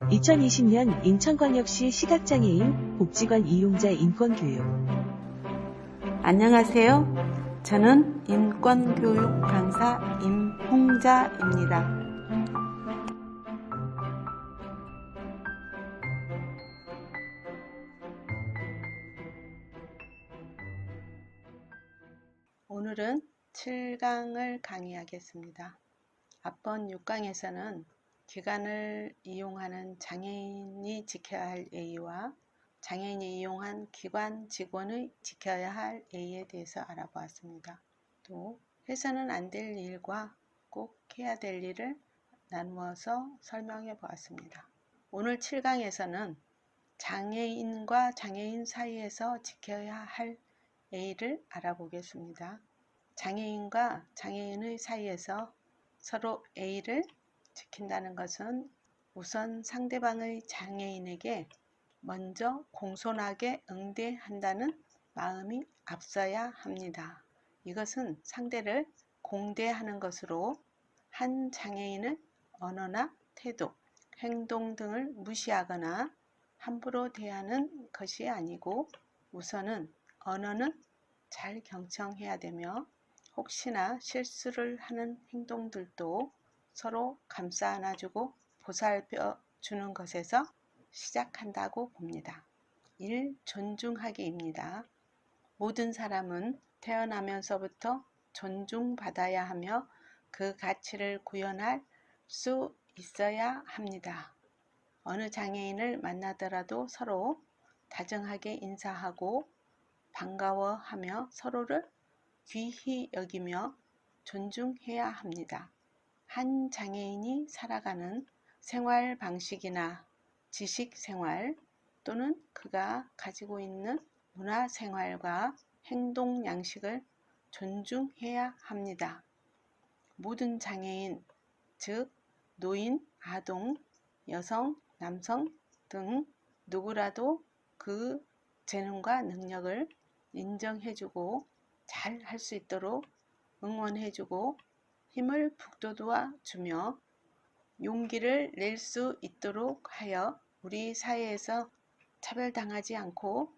(2020년) 인천광역시 시각장애인 복지관 이용자 인권교육. 안녕하세요. 저는 인권교육 강사 임홍자입니다. 오늘은 7강을 강의하겠습니다. 앞번 6강에서는 기관을 이용하는 장애인이 지켜야 할 예의와 장애인이 이용한 기관 직원의 지켜야 할 예의에 대해서 알아보았습니다. 또 해서는 안 될 일과 꼭 해야 될 일을 나누어서 설명해 보았습니다. 오늘 7강에서는 장애인과 장애인 사이에서 지켜야 할 예의를 알아보겠습니다. 장애인과 장애인의 사이에서 서로 예의를 지킨다는 것은 우선 상대방의 장애인에게 먼저 공손하게 응대한다는 마음이 앞서야 합니다. 이것은 상대를 공대하는 것으로 한 장애인의 언어나 태도, 행동 등을 무시하거나 함부로 대하는 것이 아니고 우선은 언어는 잘 경청해야 되며 혹시나 실수를 하는 행동들도 서로 감싸 안아주고 보살펴 주는 것에서 시작한다고 봅니다. 1. 존중하기입니다. 모든 사람은 태어나면서부터 존중받아야 하며 그 가치를 구현할 수 있어야 합니다. 어느 장애인을 만나더라도 서로 다정하게 인사하고 반가워하며 서로를 귀히 여기며 존중해야 합니다. 한 장애인이 살아가는 생활 방식이나 지식 생활 또는 그가 가지고 있는 문화 생활과 행동 양식을 존중해야 합니다. 모든 장애인, 즉 노인, 아동, 여성, 남성 등 누구라도 그 재능과 능력을 인정해주고 잘 할 수 있도록 응원해주고 힘을 북돋워 주며 용기를 낼 수 있도록 하여 우리 사회에서 차별당하지 않고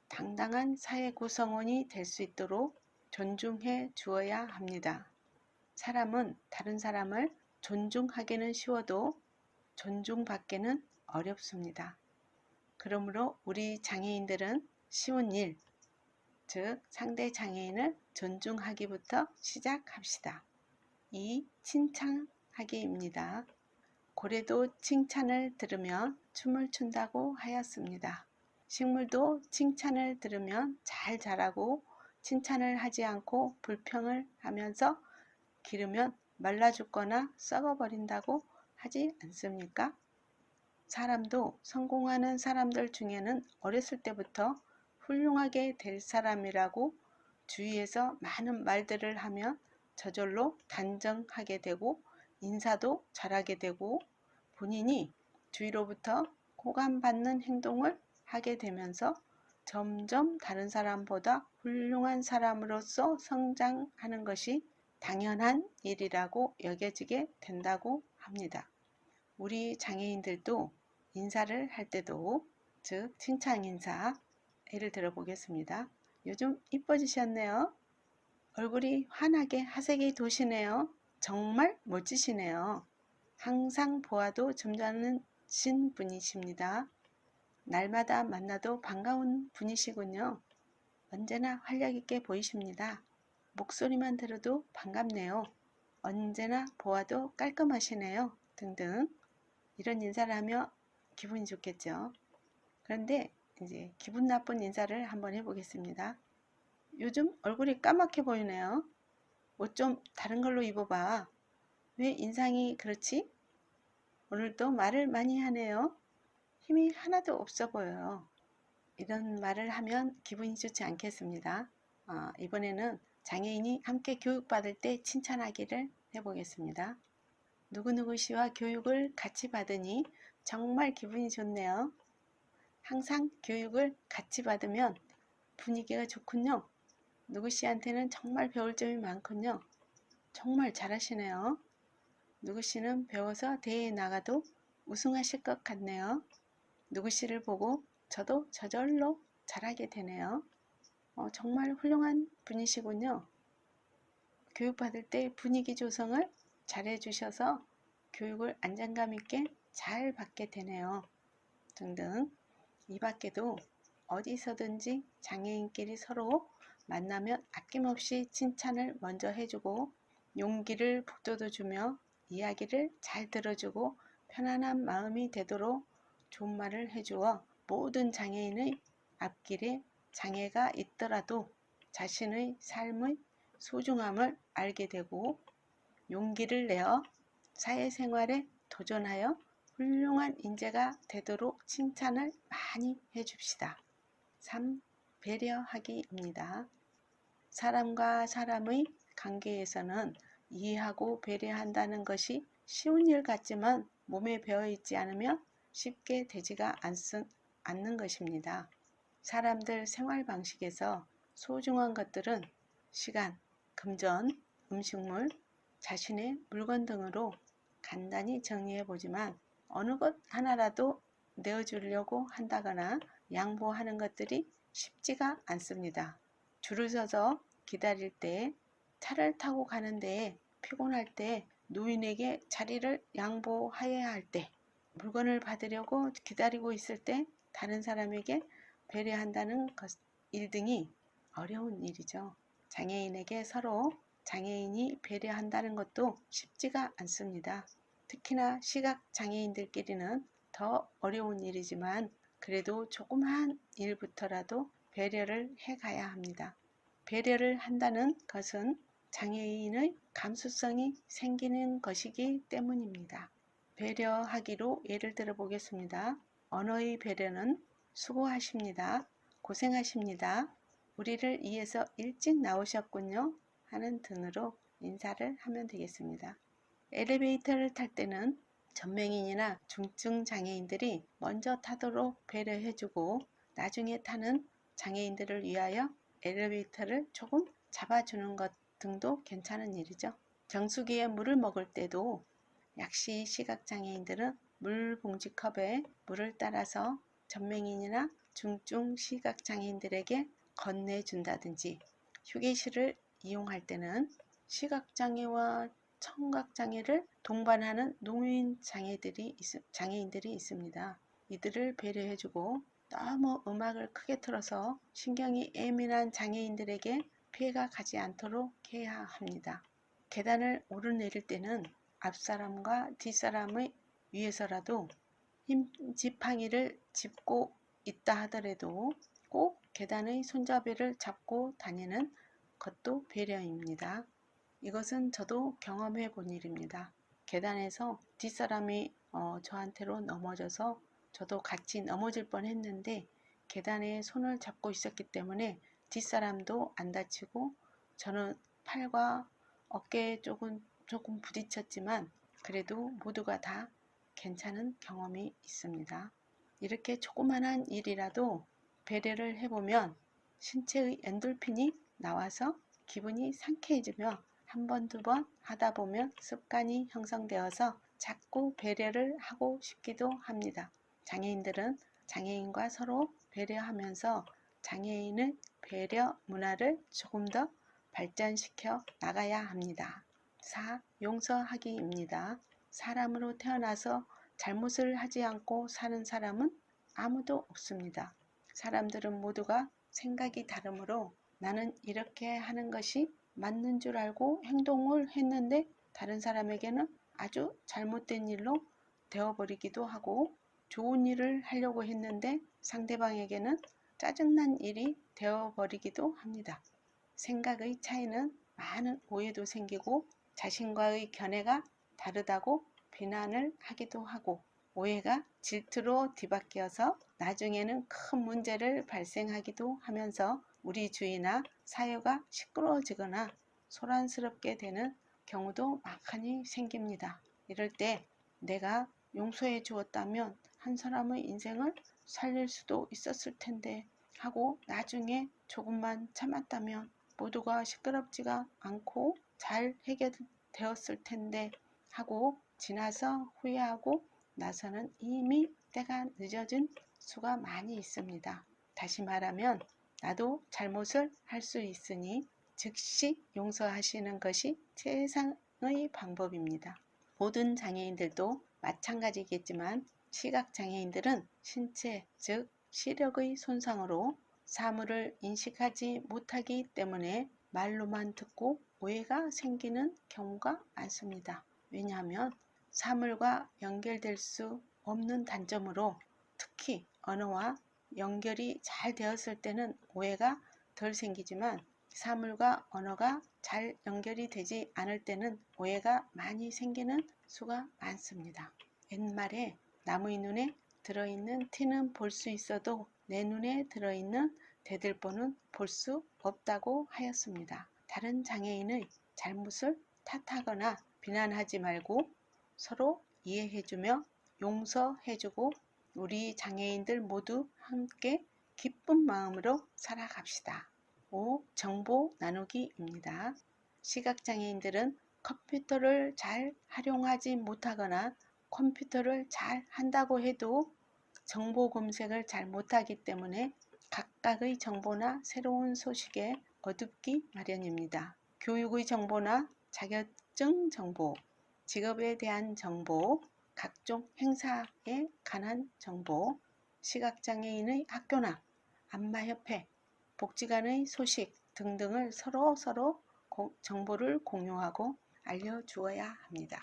당당한 사회 구성원이 될 수 있도록 존중해 주어야 합니다. 사람은 다른 사람을 존중하기는 쉬워도 존중받기는 어렵습니다. 그러므로 우리 장애인들은 쉬운 일, 즉 상대 장애인을 존중하기부터 시작합시다. 2. 칭찬하기입니다. 고래도 칭찬을 들으면 춤을 춘다고 하였습니다. 식물도 칭찬을 들으면 잘 자라고 칭찬을 하지 않고 불평을 하면서 기르면 말라 죽거나 썩어버린다고 하지 않습니까? 사람도 성공하는 사람들 중에는 어렸을 때부터 훌륭하게 될 사람이라고 주위에서 많은 말들을 하면 저절로 단정하게 되고 인사도 잘하게 되고 본인이 주위로부터 호감받는 행동을 하게 되면서 점점 다른 사람보다 훌륭한 사람으로서 성장하는 것이 당연한 일이라고 여겨지게 된다고 합니다. 우리 장애인들도 인사를 할 때도 즉 칭찬 인사 예를 들어 보겠습니다. 요즘 이뻐지셨네요. 얼굴이 환하게 하색이 도시네요. 정말 멋지시네요. 항상 보아도 점잖으신 분이십니다. 날마다 만나도 반가운 분이시군요. 언제나 활력있게 보이십니다. 목소리만 들어도 반갑네요. 언제나 보아도 깔끔하시네요. 등등 이런 인사를 하며 기분이 좋겠죠. 그런데 이제 기분 나쁜 인사를 한번 해보겠습니다. 요즘 얼굴이 까맣게 보이네요. 옷 좀 다른 걸로 입어봐. 왜 인상이 그렇지? 오늘도 말을 많이 하네요. 힘이 하나도 없어 보여요. 이런 말을 하면 기분이 좋지 않겠습니다. 이번에는 장애인이 함께 교육받을 때 칭찬하기를 해보겠습니다. 누구누구 씨와 교육을 같이 받으니 정말 기분이 좋네요. 항상 교육을 같이 받으면 분위기가 좋군요. 누구 씨한테는 정말 배울 점이 많군요. 정말 잘하시네요. 누구 씨는 배워서 대회에 나가도 우승하실 것 같네요. 누구 씨를 보고 저도 저절로 잘하게 되네요. 정말 훌륭한 분이시군요. 교육받을 때 분위기 조성을 잘 해주셔서 교육을 안정감 있게 잘 받게 되네요. 등등. 이 밖에도 어디서든지 장애인끼리 서로 만나면 아낌없이 칭찬을 먼저 해주고 용기를 북돋워주며 이야기를 잘 들어주고 편안한 마음이 되도록 좋은 말을 해주어 모든 장애인의 앞길에 장애가 있더라도 자신의 삶의 소중함을 알게 되고 용기를 내어 사회생활에 도전하여 훌륭한 인재가 되도록 칭찬을 많이 해줍시다. 3. 배려하기입니다. 사람과 사람의 관계에서는 이해하고 배려한다는 것이 쉬운 일 같지만 몸에 배어있지 않으면 쉽게 되지가 않는 것입니다. 사람들 생활 방식에서 소중한 것들은 시간, 금전, 음식물, 자신의 물건 등으로 간단히 정리해보지만 어느 것 하나라도 내어주려고 한다거나 양보하는 것들이 쉽지가 않습니다. 줄을 서서 기다릴 때, 차를 타고 가는 데에 피곤할 때, 노인에게 자리를 양보해야 할 때, 물건을 받으려고 기다리고 있을 때 다른 사람에게 배려한다는 일 등이 어려운 일이죠. 장애인에게 서로 장애인이 배려한다는 것도 쉽지가 않습니다. 특히나 시각장애인들끼리는 더 어려운 일이지만 그래도 조그마한 일부터라도 배려를 해가야 합니다. 배려를 한다는 것은 장애인의 감수성이 생기는 것이기 때문입니다. 배려하기로 예를 들어 보겠습니다. 언어의 배려는 수고하십니다. 고생하십니다. 우리를 위해서 일찍 나오셨군요. 하는 등으로 인사를 하면 되겠습니다. 엘리베이터를 탈 때는 전맹인이나 중증 장애인들이 먼저 타도록 배려해주고 나중에 타는 장애인들을 위하여 엘리베이터를 조금 잡아주는 것 등도 괜찮은 일이죠. 정수기에 물을 먹을 때도 역시 시각장애인들은 물 봉지컵에 물을 따라서 전맹인이나 중증 시각장애인들에게 건네준다든지 휴게실을 이용할 때는 시각장애와 청각장애를 동반하는 노인 장애인들이 있습니다. 이들을 배려해주고 너무 음악을 크게 틀어서 신경이 예민한 장애인들에게 피해가 가지 않도록 해야 합니다. 계단을 오르내릴 때는 앞사람과 뒷사람의 위에서라도 힘 지팡이를 짚고 있다 하더라도 꼭 계단의 손잡이를 잡고 다니는 것도 배려입니다. 이것은 저도 경험해 본 일입니다. 계단에서 뒷사람이 저한테로 넘어져서 저도 같이 넘어질 뻔 했는데 계단에 손을 잡고 있었기 때문에 뒷사람도 안 다치고 저는 팔과 어깨 쪽은 조금 부딪혔지만 그래도 모두가 다 괜찮은 경험이 있습니다. 이렇게 조그만한 일이라도 배려를 해보면 신체의 엔돌핀이 나와서 기분이 상쾌해지며 한 번, 두 번 하다 보면 습관이 형성되어서 자꾸 배려를 하고 싶기도 합니다. 장애인들은 장애인과 서로 배려하면서 장애인의 배려 문화를 조금 더 발전시켜 나가야 합니다. 4. 용서하기입니다. 사람으로 태어나서 잘못을 하지 않고 사는 사람은 아무도 없습니다. 사람들은 모두가 생각이 다르므로 나는 이렇게 하는 것이 맞는 줄 알고 행동을 했는데 다른 사람에게는 아주 잘못된 일로 되어버리기도 하고 좋은 일을 하려고 했는데 상대방에게는 짜증난 일이 되어버리기도 합니다. 생각의 차이는 많은 오해도 생기고 자신과의 견해가 다르다고 비난을 하기도 하고 오해가 질투로 뒤바뀌어서 나중에는 큰 문제를 발생하기도 하면서 우리 주위나 사회가 시끄러워지거나 소란스럽게 되는 경우도 많이 생깁니다. 이럴 때 내가 용서해 주었다면 한 사람의 인생을 살릴 수도 있었을 텐데 하고 나중에 조금만 참았다면 모두가 시끄럽지가 않고 잘 해결되었을 텐데 하고 지나서 후회하고 나서는 이미 때가 늦어진 수가 많이 있습니다. 다시 말하면 나도 잘못을 할 수 있으니 즉시 용서하시는 것이 최상의 방법입니다. 모든 장애인들도 마찬가지겠지만 시각장애인들은 신체, 즉 시력의 손상으로 사물을 인식하지 못하기 때문에 말로만 듣고 오해가 생기는 경우가 많습니다. 왜냐하면 사물과 연결될 수 없는 단점으로 특히 언어와 연결이 잘 되었을 때는 오해가 덜 생기지만 사물과 언어가 잘 연결이 되지 않을 때는 오해가 많이 생기는 수가 많습니다. 옛말에 남의 눈에 들어있는 티는 볼 수 있어도 내 눈에 들어있는 대들보는 볼 수 없다고 하였습니다. 다른 장애인의 잘못을 탓하거나 비난하지 말고 서로 이해해주며 용서해주고 우리 장애인들 모두 함께 기쁜 마음으로 살아갑시다. 5. 정보 나누기입니다. 시각장애인들은 컴퓨터를 잘 활용하지 못하거나 컴퓨터를 잘 한다고 해도 정보 검색을 잘 못하기 때문에 각각의 정보나 새로운 소식에 어둡기 마련입니다. 교육의 정보나 자격증 정보, 직업에 대한 정보, 각종 행사에 관한 정보, 시각장애인의 학교나 안마협회, 복지관의 소식 등등을 서로 정보를 공유하고 알려주어야 합니다.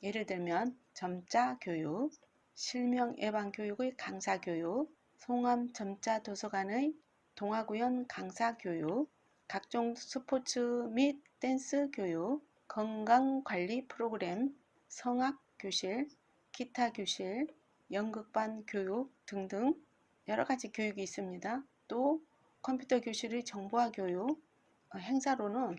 예를 들면 점자 교육, 실명 예방 교육의 강사 교육, 송암 점자 도서관의 동화구연 강사 교육, 각종 스포츠 및 댄스 교육, 건강관리 프로그램, 성악 교실, 기타 교실, 연극반 교육 등등 여러 가지 교육이 있습니다. 또 컴퓨터 교실의 정보화 교육, 행사로는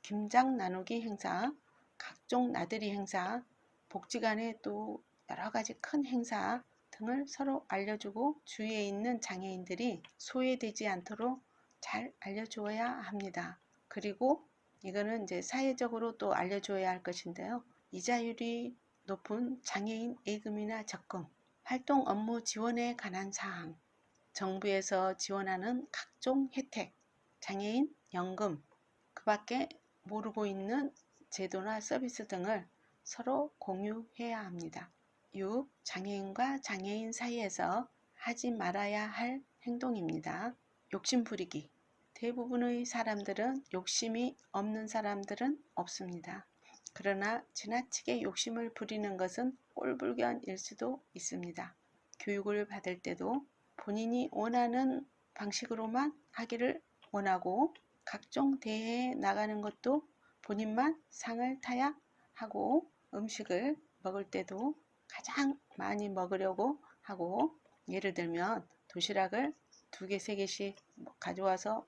김장 나누기 행사, 각종 나들이 행사, 복지관의 또 여러 가지 큰 행사 등을 서로 알려주고 주위에 있는 장애인들이 소외되지 않도록 잘 알려주어야 합니다. 그리고 이거는 이제 사회적으로 또 알려줘야 할 것인데요. 이자율이 높은 장애인 예금이나 적금, 활동 업무 지원에 관한 사항, 정부에서 지원하는 각종 혜택, 장애인 연금, 그 밖에 모르고 있는 제도나 서비스 등을 서로 공유해야 합니다. 6. 장애인과 장애인 사이에서 하지 말아야 할 행동입니다. 욕심 부리기. 대부분의 사람들은 욕심이 없는 사람들은 없습니다. 그러나 지나치게 욕심을 부리는 것은 꼴불견일 수도 있습니다. 교육을 받을 때도 본인이 원하는 방식으로만 하기를 원하고 각종 대회에 나가는 것도 본인만 상을 타야 하고 음식을 먹을 때도 가장 많이 먹으려고 하고 예를 들면 도시락을 2개, 3개씩 가져와서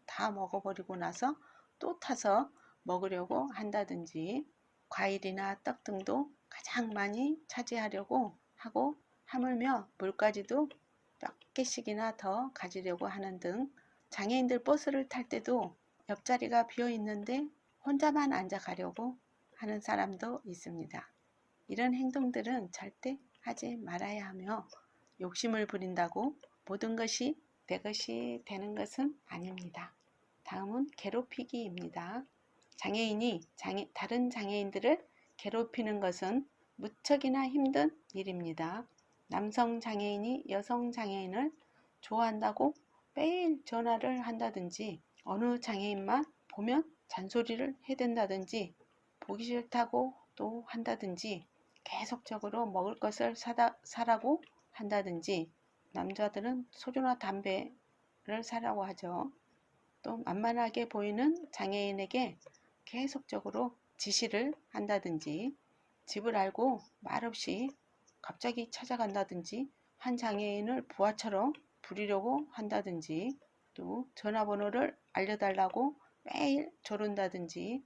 다 먹어버리고 나서 또 타서 먹으려고 한다든지 과일이나 떡 등도 가장 많이 차지하려고 하고 하물며 물까지도 몇 개씩이나 더 가지려고 하는 등 장애인들 버스를 탈 때도 옆자리가 비어 있는데 혼자만 앉아 가려고 하는 사람도 있습니다. 이런 행동들은 절대 하지 말아야 하며 욕심을 부린다고 모든 것이 내 것이 되는 것은 아닙니다. 다음은 괴롭히기입니다. 장애인이 다른 장애인들을 괴롭히는 것은 무척이나 힘든 일입니다. 남성 장애인이 여성 장애인을 좋아한다고 매일 전화를 한다든지 어느 장애인만 보면 잔소리를 해댄다든지 보기 싫다고 또 한다든지 계속적으로 먹을 것을 사라고 한다든지 남자들은 소주나 담배를 사라고 하죠. 또 만만하게 보이는 장애인에게 계속적으로 지시를 한다든지 집을 알고 말없이 갑자기 찾아간다든지 한 장애인을 부하처럼 부리려고 한다든지 또 전화번호를 알려달라고 매일 조른다든지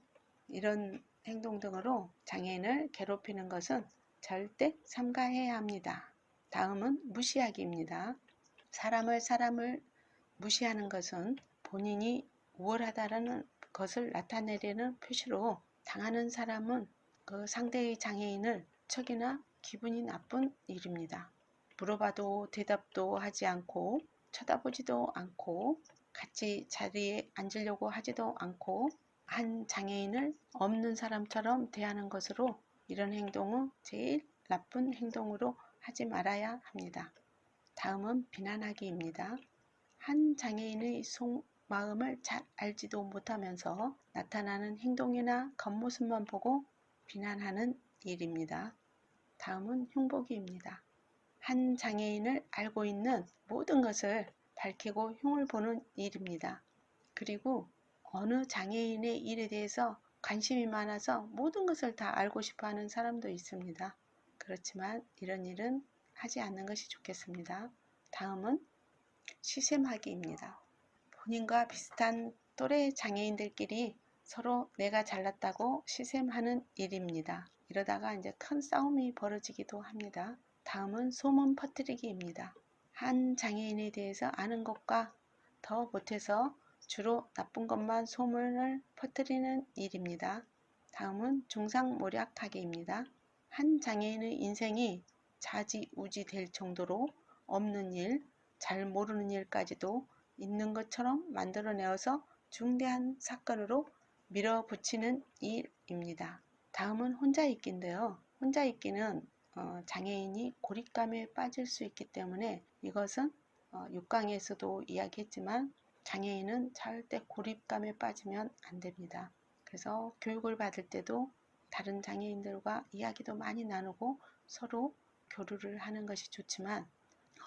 이런 행동 등으로 장애인을 괴롭히는 것은 절대 삼가해야 합니다. 다음은 무시하기입니다. 사람을 무시하는 것은 본인이 우월하다는 것을 나타내려는 표시로 당하는 사람은 그 상대의 장애인을 척이나 기분이 나쁜 일입니다. 물어봐도 대답도 하지 않고 쳐다보지도 않고 같이 자리에 앉으려고 하지도 않고 한 장애인을 없는 사람처럼 대하는 것으로 이런 행동은 제일 나쁜 행동으로 하지 말아야 합니다. 다음은 비난하기입니다. 한 장애인의 속마음을 잘 알지도 못하면서 나타나는 행동이나 겉모습만 보고 비난하는 일입니다. 다음은 흉보기입니다. 한 장애인을 알고 있는 모든 것을 밝히고 흉을 보는 일입니다. 그리고 어느 장애인의 일에 대해서 관심이 많아서 모든 것을 다 알고 싶어 하는 사람도 있습니다. 그렇지만 이런 일은 하지 않는 것이 좋겠습니다. 다음은 시샘하기입니다. 본인과 비슷한 또래 장애인들끼리 서로 내가 잘났다고 시샘하는 일입니다. 이러다가 이제 큰 싸움이 벌어지기도 합니다. 다음은 소문 퍼뜨리기입니다. 한 장애인에 대해서 아는 것과 더 못해서 주로 나쁜 것만 소문을 퍼뜨리는 일입니다. 다음은 중상모략하기입니다. 한 장애인의 인생이 좌지우지 될 정도로 없는 일, 잘 모르는 일까지도 있는 것처럼 만들어내어서 중대한 사건으로 밀어붙이는 일입니다. 다음은 혼자있기인데요. 혼자있기는 장애인이 고립감에 빠질 수 있기 때문에 이것은 6강에서도 이야기했지만 장애인은 절대 고립감에 빠지면 안 됩니다. 그래서 교육을 받을 때도 다른 장애인들과 이야기도 많이 나누고 서로 교류를 하는 것이 좋지만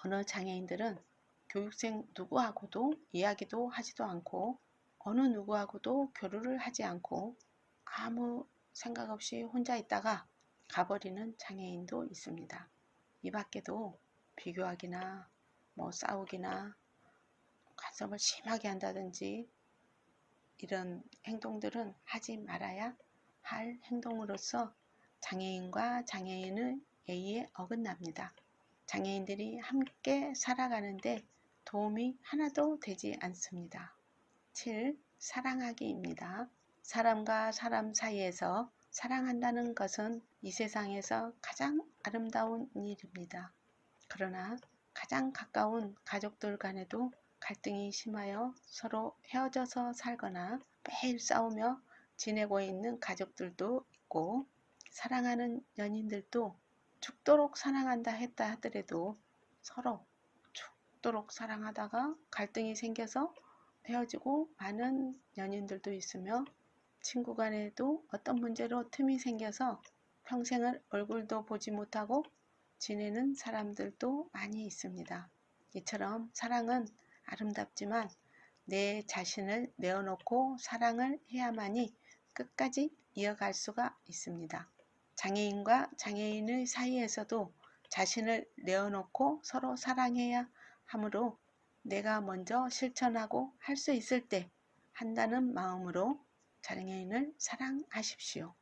어느 장애인들은 교육생 누구하고도 이야기도 하지도 않고 어느 누구하고도 교류를 하지 않고 아무 생각 없이 혼자 있다가 가버리는 장애인도 있습니다. 이 밖에도 비교하기나 싸우기나 간섭을 심하게 한다든지 이런 행동들은 하지 말아야 할 행동으로서 장애인과 장애인의 예의에 어긋납니다. 장애인들이 함께 살아가는데 도움이 하나도 되지 않습니다. 7. 사랑하기입니다. 사람과 사람 사이에서 사랑한다는 것은 이 세상에서 가장 아름다운 일입니다. 그러나 가장 가까운 가족들 간에도 갈등이 심하여 서로 헤어져서 살거나 매일 싸우며 지내고 있는 가족들도 있고 사랑하는 연인들도 죽도록 사랑한다 했다 하더라도 서로 죽도록 사랑하다가 갈등이 생겨서 헤어지고 많은 연인들도 있으며 친구 간에도 어떤 문제로 틈이 생겨서 평생을 얼굴도 보지 못하고 지내는 사람들도 많이 있습니다. 이처럼 사랑은 아름답지만 내 자신을 내어놓고 사랑을 해야만이 끝까지 이어갈 수가 있습니다. 장애인과 장애인의 사이에서도 자신을 내어놓고 서로 사랑해야 하므로 내가 먼저 실천하고 할 수 있을 때 한다는 마음으로 장애인을 사랑하십시오.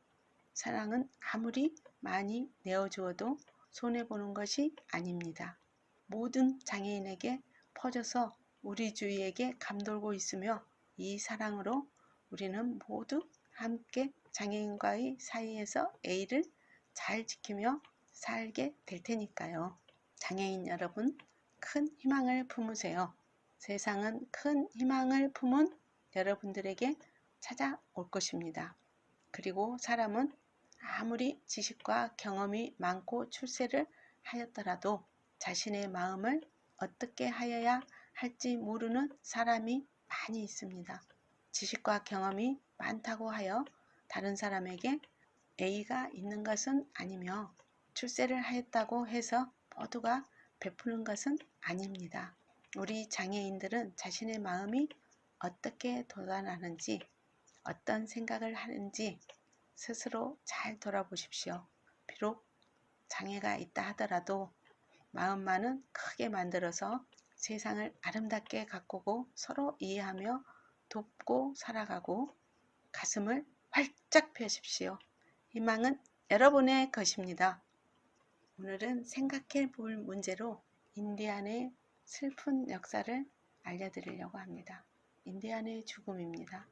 사랑은 아무리 많이 내어주어도 손해보는 것이 아닙니다. 모든 장애인에게 퍼져서 우리 주위에게 감돌고 있으며 이 사랑으로 우리는 모두 함께 장애인과의 사이에서 예의를 잘 지키며 살게 될 테니까요. 장애인 여러분, 큰 희망을 품으세요. 세상은 큰 희망을 품은 여러분들에게 찾아올 것입니다. 그리고 사람은 아무리 지식과 경험이 많고 출세를 하였더라도 자신의 마음을 어떻게 하여야 할지 모르는 사람이 많이 있습니다. 지식과 경험이 많다고 하여 다른 사람에게 예의가 있는 것은 아니며 출세를 하였다고 해서 모두가 베푸는 것은 아닙니다. 우리 장애인들은 자신의 마음이 어떻게 도달하는지 어떤 생각을 하는지 스스로 잘 돌아보십시오. 비록 장애가 있다 하더라도 마음만은 크게 만들어서 세상을 아름답게 가꾸고 서로 이해하며 돕고 살아가고 가슴을 활짝 펴십시오. 희망은 여러분의 것입니다. 오늘은 생각해 볼 문제로 인디안의 슬픈 역사를 알려드리려고 합니다. 인디안의 죽음입니다.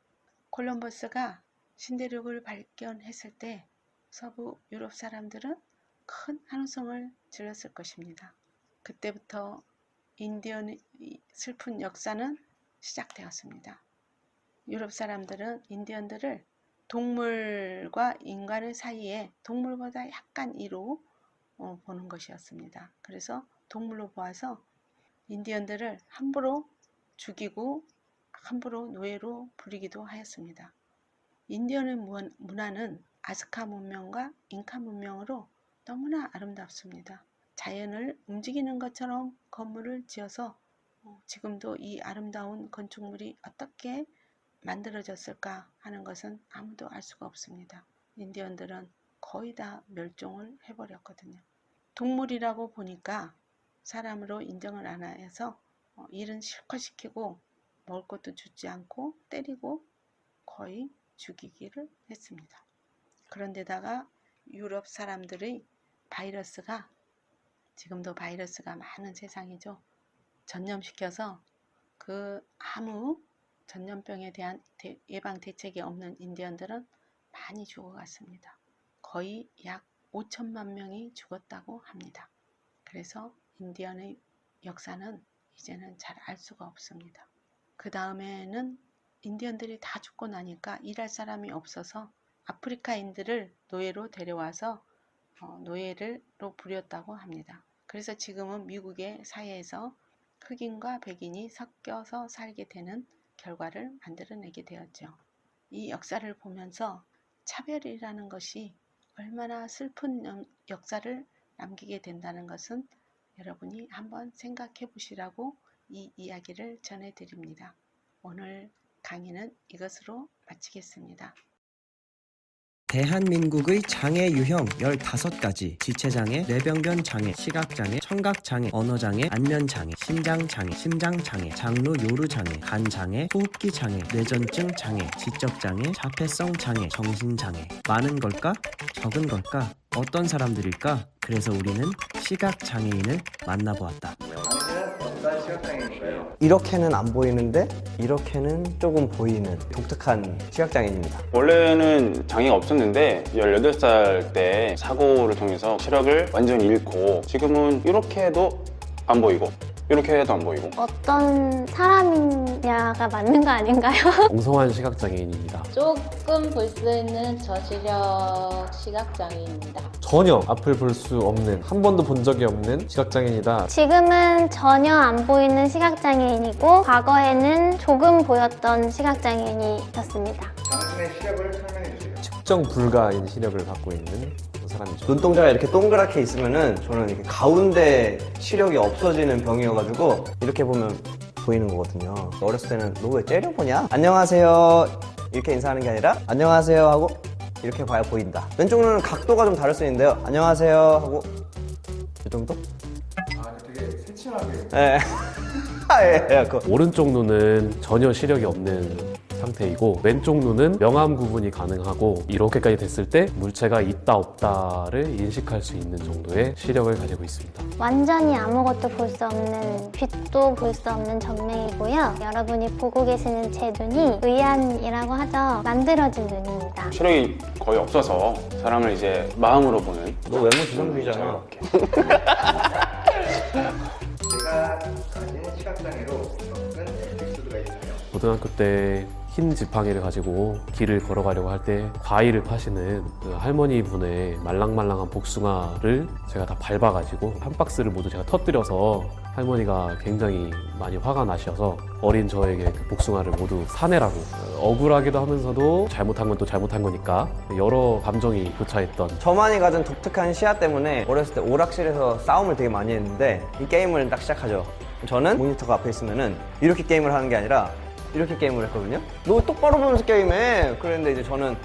콜럼버스가 신대륙을 발견했을 때 서부 유럽 사람들은 큰 환호성을 질렀을 것입니다. 그때부터 인디언의 슬픈 역사는 시작되었습니다. 유럽 사람들은 인디언들을 동물과 인간의 사이에 동물보다 약간 이로 보는 것이었습니다. 그래서 동물로 보아서 인디언들을 함부로 죽이고 함부로 노예로 부리기도 하였습니다. 인디언의 문화는 아스카 문명과 잉카 문명으로 너무나 아름답습니다. 자연을 움직이는 것처럼 건물을 지어서 지금도 이 아름다운 건축물이 어떻게 만들어졌을까 하는 것은 아무도 알 수가 없습니다. 인디언들은 거의 다 멸종을 해버렸거든요. 동물이라고 보니까 사람으로 인정을 안 해서 일은 실컷 시키고 먹을 것도 주지 않고 때리고 거의 죽이기를 했습니다. 그런데다가 유럽 사람들의 바이러스가, 지금도 바이러스가 많은 세상이죠. 전염시켜서 아무 전염병에 대한 예방 대책이 없는 인디언들은 많이 죽어갔습니다. 거의 약 5천만 명이 죽었다고 합니다. 그래서 인디언의 역사는 이제는 잘 알 수가 없습니다. 그 다음에는 인디언들이 다 죽고 나니까 일할 사람이 없어서 아프리카인들을 노예로 데려와서 노예로 부렸다고 합니다. 그래서 지금은 미국의 사회에서 흑인과 백인이 섞여서 살게 되는 결과를 만들어내게 되었죠. 이 역사를 보면서 차별이라는 것이 얼마나 슬픈 역사를 남기게 된다는 것은 여러분이 한번 생각해 보시라고 이 이야기를 전해드립니다. 오늘 강의는 이것으로 마치겠습니다. 대한민국의 장애 유형 15가지, 지체장애, 뇌병변 장애, 시각장애, 청각장애, 언어장애, 안면장애, 심장장애, 심장장애, 장루 요루장애, 간장애, 호흡기 장애, 뇌전증 장애, 지적장애, 자폐성 장애, 정신장애. 많은 걸까? 적은 걸까? 어떤 사람들일까? 그래서 우리는 시각장애인을 만나보았다. 어떤 시각장애인가요? 이렇게는 안 보이는데 이렇게는 조금 보이는 독특한 시각장애인입니다. 원래는 장애가 없었는데 18살 때 사고를 통해서 시력을 완전히 잃고 지금은 이렇게 해도 안 보이고 이렇게 해도 안 보이고. 어떤 사람이냐가 맞는 거 아닌가요? 엉성한 시각장애인입니다. 조금 볼 수 있는 저시력 시각장애인입니다. 전혀 앞을 볼 수 없는, 한 번도 본 적이 없는 시각장애인이다. 지금은 전혀 안 보이는 시각장애인이고 과거에는 조금 보였던 시각장애인이었습니다. 당신의 시력을 설명해 주세요. 측정 불가인 시력을 갖고 있는 사람이죠. 눈동자가 이렇게 동그랗게 있으면은 저는 이렇게 가운데 시력이 없어지는 병이어가지고 이렇게 보면 보이는 거거든요. 어렸을 때는 너 왜 째려보냐? 안녕하세요 이렇게 인사하는 게 아니라 안녕하세요 하고 이렇게 봐야 보인다. 왼쪽 눈은 각도가 좀 다를 수 있는데요. 안녕하세요 하고 이 정도? 되게 새침하게. 네. 예, 오른쪽 눈은 전혀 시력이 없는 상태이고 왼쪽 눈은 명암 구분이 가능하고 이렇게까지 됐을 때 물체가 있다 없다를 인식할 수 있는 정도의 시력을 가지고 있습니다. 완전히 아무것도 볼 수 없는, 빛도 볼 수 없는 정맥이고요. 여러분이 보고 계시는 제 눈이 의안이라고 하죠. 만들어진 눈입니다. 시력이 거의 없어서 사람을 이제 마음으로 보는. 너 외모 지상주의잖아. 제가 가진 시각장애로 겪은 에피소드가 있나요? 고등학교 때 흰 지팡이를 가지고 길을 걸어가려고 할 때 과일을 파시는 그 할머니 분의 말랑말랑한 복숭아를 제가 다 밟아가지고 한 박스를 모두 제가 터뜨려서 할머니가 굉장히 많이 화가 나셔서 어린 저에게 그 복숭아를 모두 사내라고, 억울하기도 하면서도 잘못한 건 또 잘못한 거니까 여러 감정이 교차했던. 저만이 가진 독특한 시야 때문에 어렸을 때 오락실에서 싸움을 되게 많이 했는데 이 게임을 딱 시작하죠. 저는 모니터가 앞에 있으면은 이렇게 게임을 하는 게 아니라 이렇게 게임을 했거든요. 너 똑바로 보면서 게임해. 그랬는데 이제 저는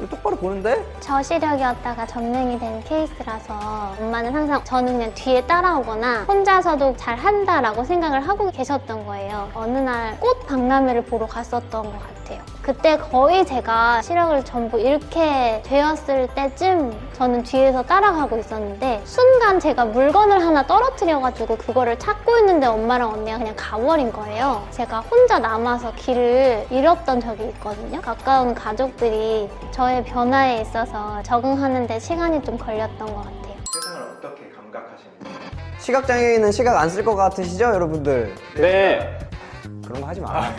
똑바로 보는데? 저시력이었다가 전맹이 된 케이스라서 엄마는 항상 저는 그냥 뒤에 따라오거나 혼자서도 잘 한다라고 생각을 하고 계셨던 거예요. 어느 날 꽃 박람회를 보러 갔었던 것 같아요. 그때 거의 제가 시력을 전부 잃게 되었을 때쯤 저는 뒤에서 따라가고 있었는데 순간 제가 물건을 하나 떨어뜨려가지고 그거를 찾고 있는데 엄마랑 언니가 그냥 가버린 거예요. 제가 혼자 남아서 길을 잃었던 적이 있거든요. 가까운 가족들이 저의 변화에 있어서 적응하는 데 시간이 좀 걸렸던 것 같아요. 세상을 감각하십니다. 시각장애인은 시각 안 쓸 것 같으시죠, 여러분들? 네. 그런 거 하지 마.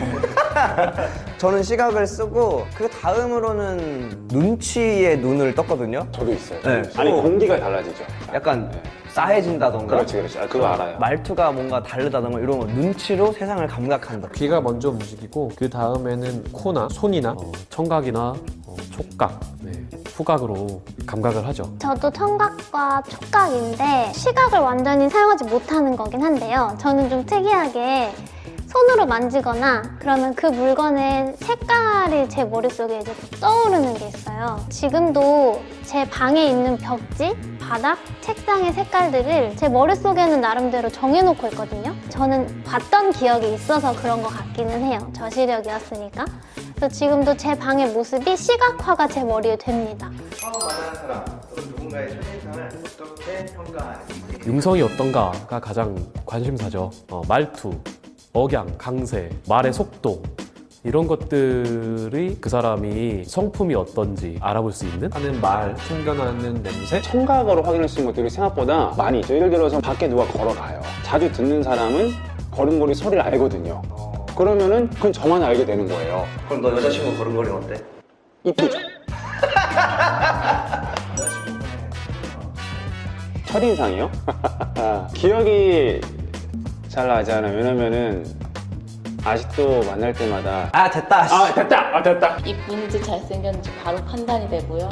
저는 시각을 쓰고 그 다음으로는 눈치에 눈을 떴거든요. 저도 있어요. 네. 아니 공기가 달라지죠. 약간 네. 싸해진다던가. 그렇지. 아, 그거 알아요. 말투가 뭔가 다르다던가 이런 거 눈치로 세상을 감각한다. 귀가 먼저 움직이고 그 다음에는 코나 손이나 청각이나 촉각, 후각으로 감각을 하죠. 저도 청각과 촉각인데 시각을 완전히 사용하지 못하는 거긴 한데요. 저는 좀 특이하게 손으로 만지거나 그러면 그 물건의 색깔이 제 머릿속에 이제 떠오르는 게 있어요. 지금도 제 방에 있는 벽지, 바닥, 책상의 색깔들을 제 머릿속에는 나름대로 정해놓고 있거든요. 저는 봤던 기억이 있어서 그런 것 같기는 해요. 저시력이었으니까. 그래서 지금도 제 방의 모습이 시각화가 제 머리에 됩니다. 처음 만나는 사람 또는 누군가의 첫인상을 어떻게 평가하는지. 음성이 어떤가가 가장 관심사죠. 말투, 억양, 강세, 말의 속도 이런 것들이 그 사람이 성품이 어떤지 알아볼 수 있는 하는 말, 숨겨나는 냄새. 청각으로 확인할 수 있는 것들이 생각보다 많이 있죠. 예를 들어서 밖에 누가 걸어가요. 자주 듣는 사람은 걸음걸이 소리를 알거든요. 그러면은 그건 저만 알게 되는 거예요. 그럼 너 여자친구 걸음걸이는 어때? 이쁘죠? 첫인상이요? 기억이 잘 나지 않아요. 왜냐면은 아직도 만날 때마다 아 됐다. 됐다. 이쁜지 잘생겼는지 바로 판단이 되고요.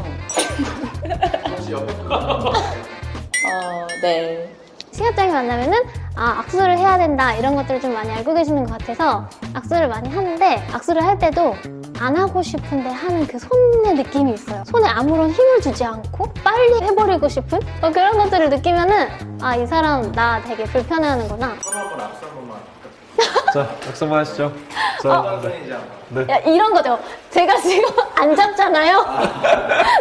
네. 시각장애 만나면은 악수를 해야 된다 이런 것들을 좀 많이 알고 계시는 것 같아서 악수를 많이 하는데 악수를 할 때도 안 하고 싶은데 하는 그 손의 느낌이 있어요. 손에 아무런 힘을 주지 않고 빨리 해버리고 싶은 그런 것들을 느끼면은 이 사람 나 되게 불편해하는구나. 서로 한번 앞서 한 번만. 자, 약속만 하시죠. 어떤 분인지 한번. 야, 이런 거죠. 제가 지금 안 잡잖아요.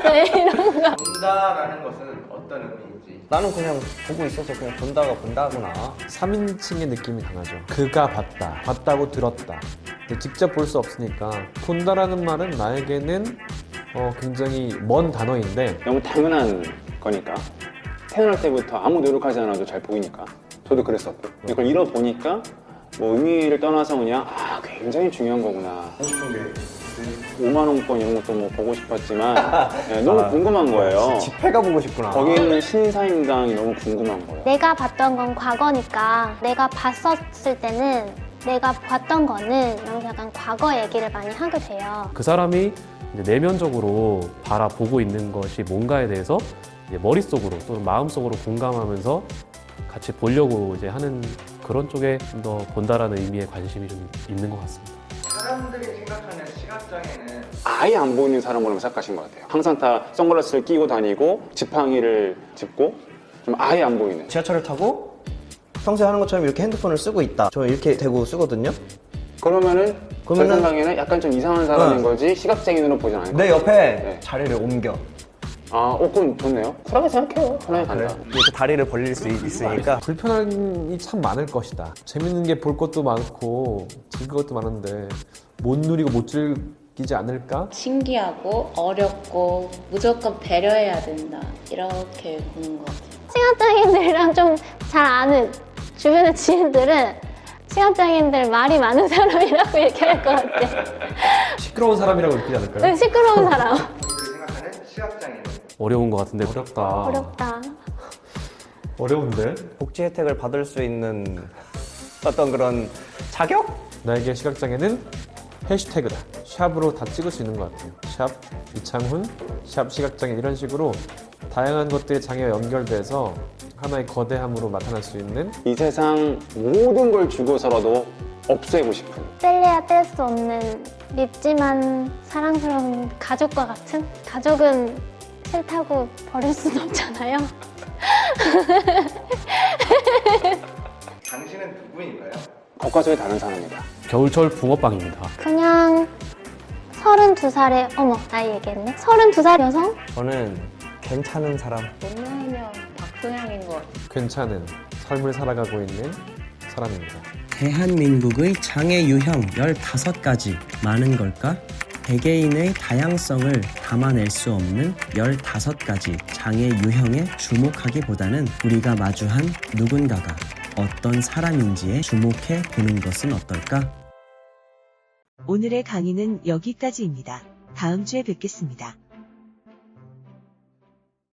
네, 이런 거. 본다라는 것은 어떤 의미인지. 나는 그냥 보고 있어서 그냥 본다가 본다구나. 3인칭의 느낌이 강하죠. 그가 봤다, 봤다고 들었다. 근데 직접 볼 수 없으니까 본다라는 말은 나에게는 굉장히 먼 단어인데 너무 당연한 거니까. 태어날 때부터 아무 노력하지 않아도 잘 보이니까. 저도 그랬었고. 이걸 잃어보니까 뭐 의미를 떠나서 그냥 굉장히 중요한 거구나. 보고 싶은 게 5만 원권 이런 것도 뭐 보고 싶었지만 너무 궁금한 거예요. 집회가 보고 싶구나. 거기 있는 신사임당이 너무 궁금한 거예요. 내가 봤던 건 과거니까 내가 봤었을 때는 내가 봤던 거는 이런 약간 과거 얘기를 많이 하게 돼요. 그 사람이 이제 내면적으로 바라보고 있는 것이 뭔가에 대해서 이제 머릿속으로 또는 마음속으로 공감하면서 같이 보려고 이제 하는 그런 쪽에 좀 더 본다라는 의미의 관심이 좀 있는 것 같습니다. 사람들이 생각하는 시각장애는 아예 안 보이는 사람으로 생각하신 것 같아요. 항상 다 선글라스를 끼고 다니고 지팡이를 짚고 좀 아예 안 보이는. 지하철을 타고 평소에 하는 것처럼 이렇게 핸드폰을 쓰고 있다. 저 이렇게 대고 쓰거든요. 그러면은 제 그러면은- 생각에는 약간 좀 이상한 사람인 응. 거지 시각장애인으로 보진 않을 내 거예요. 옆에 네. 자리를 옮겨. 그럼 좋네요. 쿨하게 생각해요. 편하게 간다. 이렇게 다리를 벌릴 수 있으니까. 불편함이 참 많을 것이다. 재밌는 게 볼 것도 많고 즐길 것도 많은데 못 누리고 못 즐기지 않을까? 신기하고 어렵고 무조건 배려해야 된다. 이렇게 보는 것 같아요. 시각장애인들이랑 좀 잘 아는 주변의 지인들은 시각장애인들 말이 많은 사람이라고 얘기할 것 같아. 시끄러운 사람이라고 느끼지 않을까요? 시끄러운 사람. 우리들이 생각하는 시각장애는 어려운 것 같은데 어렵다. 어렵다. 어려운데? 복지 혜택을 받을 수 있는 어떤 그런 자격? 나에게 시각장애는 해시태그다. 샵으로 다 찍을 수 있는 것 같아요. 샵 이창훈, 샵 시각장애 이런 식으로 다양한 것들의 장애와 연결돼서 하나의 거대함으로 나타날 수 있는 이 세상 모든 걸 주고서라도 없애고 싶은. 뗄래야 뗄 수 없는 밉지만 사랑스러운 가족과 같은? 가족은 싫다고 버릴 수는 없잖아요. 당신은 누구인가요? 겉과 속이 다른 사람이다. 겨울철 붕어빵입니다. 그냥 32살의 어머 나이 얘기했네. 32살 여성? 저는 괜찮은 사람. 옛날이면 박소영인 것 같아요. 괜찮은 삶을 살아가고 있는 사람입니다. 대한민국의 장애 유형 15가지 많은 걸까? 개개인의 다양성을 담아낼 수 없는 15가지 장애 유형에 주목하기보다는 우리가 마주한 누군가가 어떤 사람인지에 주목해 보는 것은 어떨까? 오늘의 강의는 여기까지입니다. 다음 주에 뵙겠습니다.